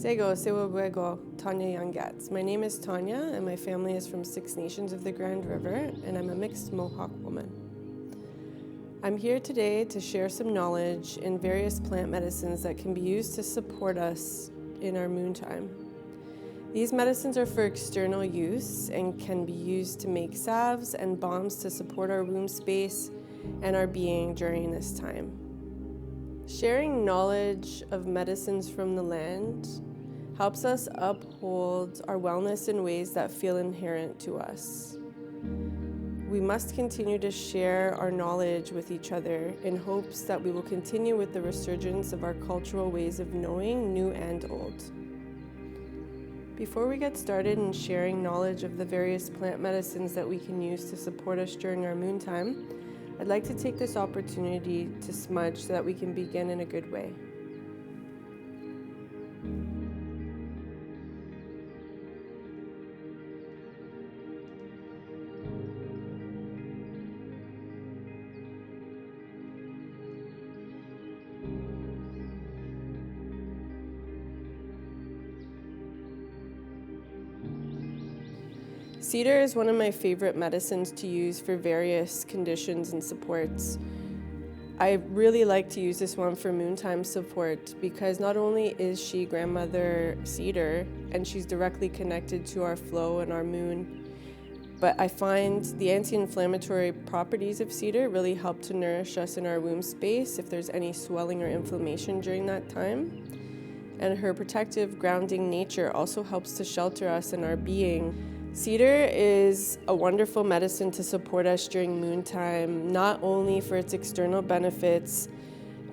Sego, Sewo Tanya Youngats. My name is Tanya, and my family is from 6 Nations of the Grand River, and I'm a mixed Mohawk woman. I'm here today to share some knowledge in various plant medicines that can be used to support us in our moon time. These medicines are for external use and can be used to make salves and balms to support our womb space and our being during this time. Sharing knowledge of medicines from the land helps us uphold our wellness in ways that feel inherent to us. We must continue to share our knowledge with each other in hopes that we will continue with the resurgence of our cultural ways of knowing, new and old. Before we get started in sharing knowledge of the various plant medicines that we can use to support us during our moon time, I'd like to take this opportunity to smudge so that we can begin in a good way. Cedar is one of my favorite medicines to use for various conditions and supports. I really like to use this one for moontime support because not only is she grandmother cedar and she's directly connected to our flow and our moon, but I find the anti-inflammatory properties of cedar really help to nourish us in our womb space if there's any swelling or inflammation during that time. And her protective, grounding nature also helps to shelter us in our being. Cedar is a wonderful medicine to support us during moon time, not only for its external benefits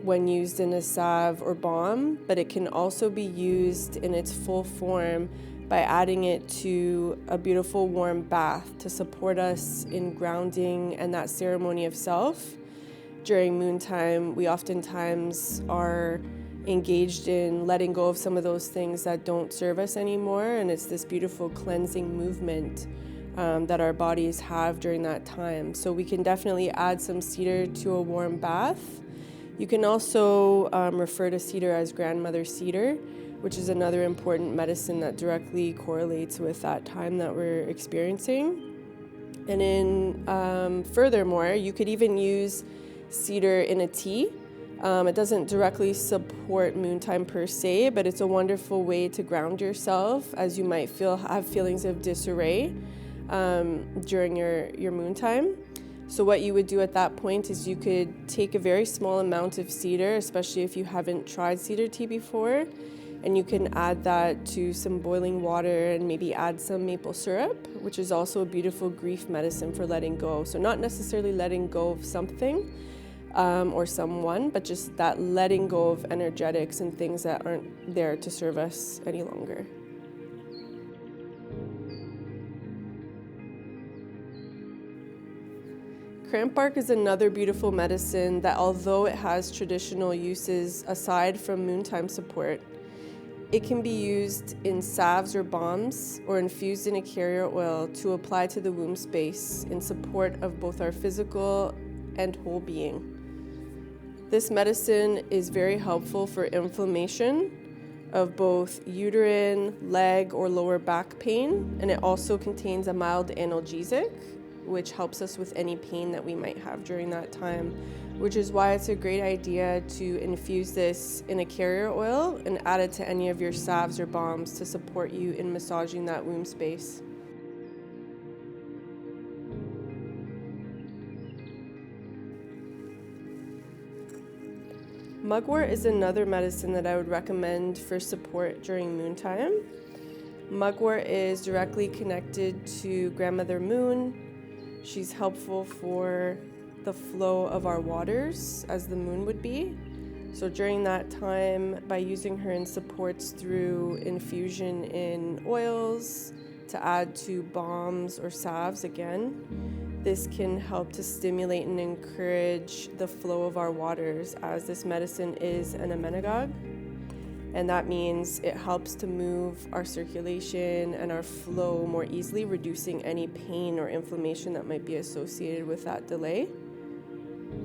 when used in a salve or balm, but it can also be used in its full form by adding it to a beautiful warm bath to support us in grounding and that ceremony of self. During moon time, we oftentimes are engaged in letting go of some of those things that don't serve us anymore, and it's this beautiful cleansing movement that our bodies have during that time. So we can definitely add some cedar to a warm bath. You can also refer to cedar as grandmother cedar, which is another important medicine that directly correlates with that time that we're experiencing. And in furthermore, you could even use cedar in a tea. It doesn't directly support moontime per se, but it's a wonderful way to ground yourself as you might have feelings of disarray during your moontime. So what you would do at that point is you could take a very small amount of cedar, especially if you haven't tried cedar tea before, and you can add that to some boiling water and maybe add some maple syrup, which is also a beautiful grief medicine for letting go. So not necessarily letting go of something, or someone, but just that letting go of energetics and things that aren't there to serve us any longer. Cramp bark is another beautiful medicine that, although it has traditional uses aside from moontime support, it can be used in salves or balms or infused in a carrier oil to apply to the womb space in support of both our physical and whole being. This medicine is very helpful for inflammation of both uterine, leg, or lower back pain, and it also contains a mild analgesic, which helps us with any pain that we might have during that time, which is why it's a great idea to infuse this in a carrier oil and add it to any of your salves or balms to support you in massaging that womb space. Mugwort is another medicine that I would recommend for support during moontime. Mugwort is directly connected to grandmother moon. She's helpful for the flow of our waters as the moon would be. So during that time, by using her in supports through infusion in oils to add to balms or salves again, this can help to stimulate and encourage the flow of our waters, as this medicine is an emmenagogue. And that means it helps to move our circulation and our flow more easily, reducing any pain or inflammation that might be associated with that delay.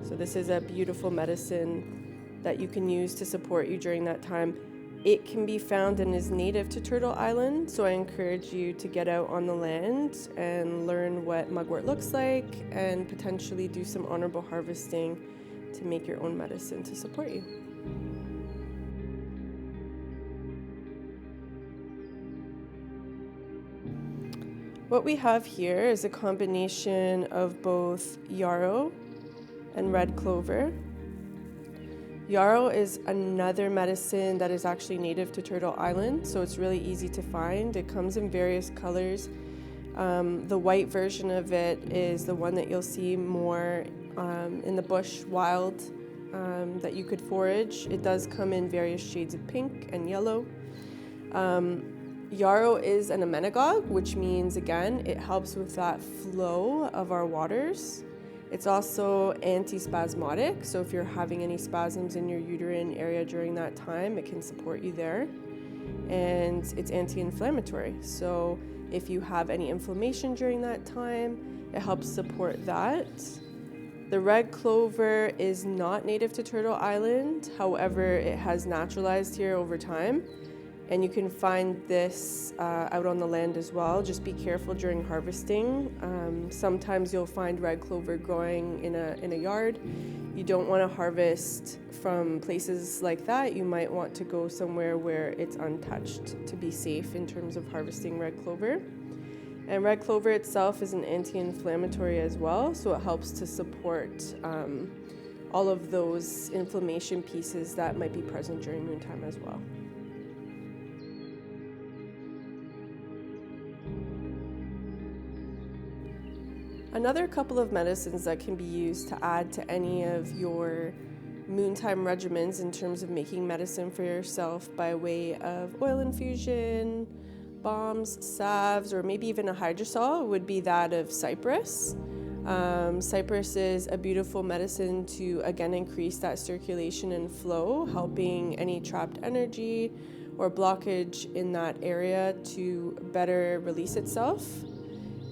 So this is a beautiful medicine that you can use to support you during that time. It can be found and is native to Turtle Island, so I encourage you to get out on the land and learn what mugwort looks like and potentially do some honorable harvesting to make your own medicine to support you. What we have here is a combination of both yarrow and red clover. Yarrow is another medicine that is actually native to Turtle Island, so it's really easy to find. It comes in various colors. The white version of it is the one that you'll see more in the bush wild that you could forage. It does come in various shades of pink and yellow. Yarrow is an emmenagogue, which means, again, it helps with that flow of our waters. It's also antispasmodic, so if you're having any spasms in your uterine area during that time, it can support you there. And it's anti-inflammatory, so if you have any inflammation during that time, it helps support that. The red clover is not native to Turtle Island, however, it has naturalized here over time. And you can find this out on the land as well. Just be careful during harvesting. Sometimes you'll find red clover growing in a yard. You don't want to harvest from places like that. You might want to go somewhere where it's untouched to be safe in terms of harvesting red clover. And red clover itself is an anti-inflammatory as well, so it helps to support all of those inflammation pieces that might be present during noontime as well. Another couple of medicines that can be used to add to any of your moontime regimens in terms of making medicine for yourself by way of oil infusion, balms, salves, or maybe even a hydrosol would be that of cypress. Cypress is a beautiful medicine to, again, increase that circulation and flow, helping any trapped energy or blockage in that area to better release itself.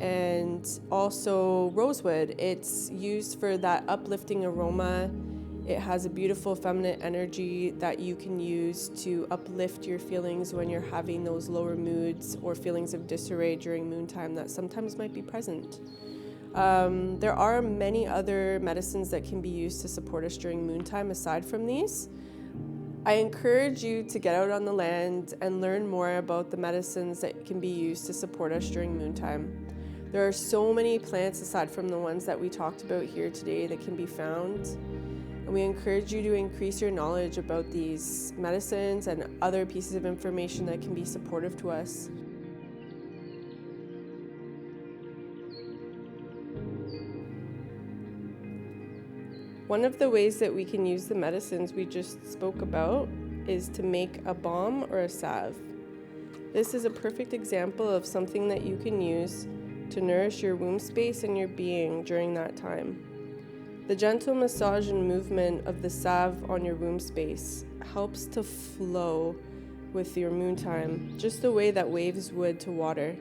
And also rosewood, it's used for that uplifting aroma. It has a beautiful feminine energy that you can use to uplift your feelings when you're having those lower moods or feelings of disarray during moontime that sometimes might be present. There are many other medicines that can be used to support us during moontime aside from these. I encourage you to get out on the land and learn more about the medicines that can be used to support us during moontime. There are so many plants aside from the ones that we talked about here today that can be found. And we encourage you to increase your knowledge about these medicines and other pieces of information that can be supportive to us. One of the ways that we can use the medicines we just spoke about is to make a balm or a salve. This is a perfect example of something that you can use to nourish your womb space and your being during that time. The gentle massage and movement of the salve on your womb space helps to flow with your moontime, just the way that waves would to water.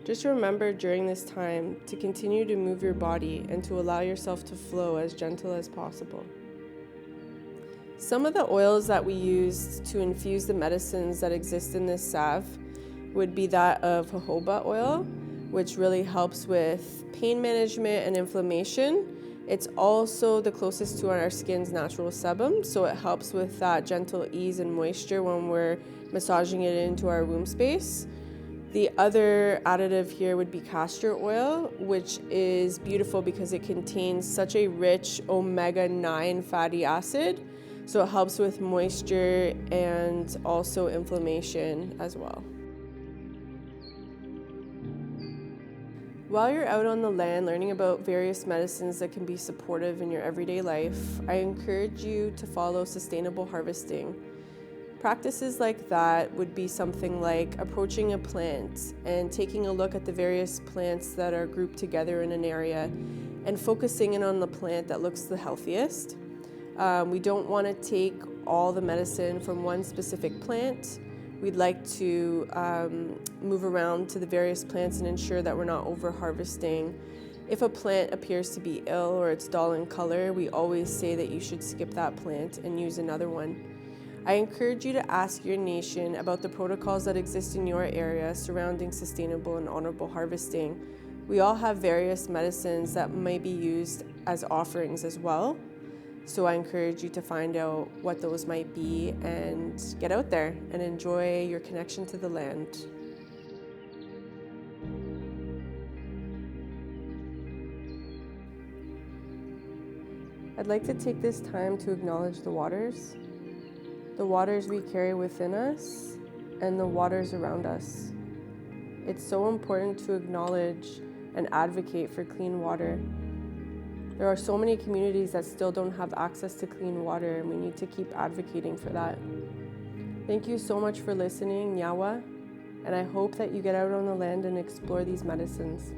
Just remember during this time to continue to move your body and to allow yourself to flow as gentle as possible. Some of the oils that we use to infuse the medicines that exist in this salve would be that of jojoba oil, which really helps with pain management and inflammation. It's also the closest to our skin's natural sebum, so it helps with that gentle ease and moisture when we're massaging it into our womb space. The other additive here would be castor oil, which is beautiful because it contains such a rich omega-9 fatty acid, so it helps with moisture and also inflammation as well. While you're out on the land learning about various medicines that can be supportive in your everyday life, I encourage you to follow sustainable harvesting. Practices like that would be something like approaching a plant and taking a look at the various plants that are grouped together in an area and focusing in on the plant that looks the healthiest. We don't want to take all the medicine from one specific plant. We'd like to move around to the various plants and ensure that we're not over harvesting. If a plant appears to be ill or it's dull in color, we always say that you should skip that plant and use another one. I encourage you to ask your nation about the protocols that exist in your area surrounding sustainable and honorable harvesting. We all have various medicines that might be used as offerings as well. So I encourage you to find out what those might be and get out there and enjoy your connection to the land. I'd like to take this time to acknowledge the waters we carry within us, and the waters around us. It's so important to acknowledge and advocate for clean water. There are so many communities that still don't have access to clean water, and we need to keep advocating for that. Thank you so much for listening, Nyawa, and I hope that you get out on the land and explore these medicines.